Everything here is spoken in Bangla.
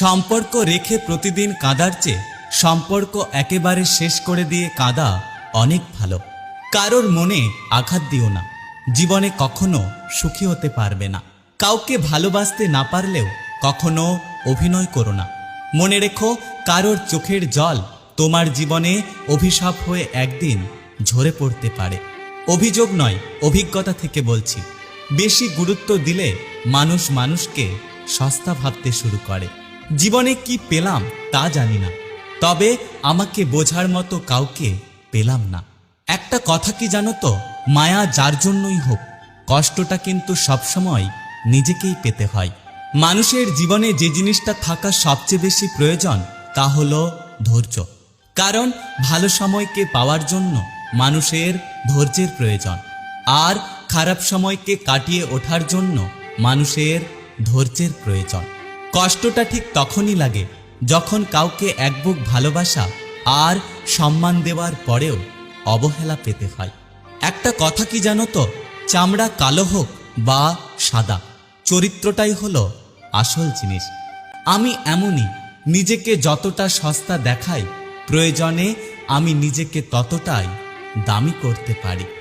সম্পর্ক রেখে প্রতিদিন কাঁদার চেয়ে সম্পর্ক একেবারে শেষ করে দিয়ে কাঁদা অনেক ভালো। কারোর মনে আঘাত দিও না, জীবনে কখনো সুখী হতে পারবে না। কাউকে ভালোবাসতে না পারলেও কখনো অভিনয় করো না। মনে রেখো, কারোর চোখের জল তোমার জীবনে অভিশাপ হয়ে একদিন ঝরে পড়তে পারে। অভিযোগ নয়, অভিজ্ঞতা থেকে বলছি। বেশি গুরুত্ব দিলে মানুষ মানুষকে সস্তা ভাবতে শুরু করে। জীবনে কি পেলাম তা জানি না, তবে আমাকে বোঝার মতো কাউকে পেলাম না। একটা কথা কি জানো তো, মায়া যার জন্যই হোক, কষ্টটা কিন্তু সবসময় নিজেকেই পেতে হয়। মানুষের জীবনে যে জিনিসটা থাকা সবচেয়ে বেশি প্রয়োজন তা হলো ধৈর্য। কারণ ভালো সময়কে পাওয়ার জন্য মানুষের ধৈর্যের প্রয়োজন, আর খারাপ সময়কে কাটিয়ে ওঠার জন্য মানুষের ধৈর্যের প্রয়োজন। কষ্টটা ঠিক তখনই লাগে যখন কাউকে একবুক ভালোবাসা আর সম্মান দেওয়ার পরেও অবহেলা পেতে হয়। একটা কথা কি জানো তো, চামড়া কালো হোক বা সাদা, চরিত্রটাই হলো আসল জিনিস। আমি এমনই, নিজেকে যতটা সস্তা দেখাই, প্রয়োজনে আমি নিজেকে ততটাই দামি করতে পারি।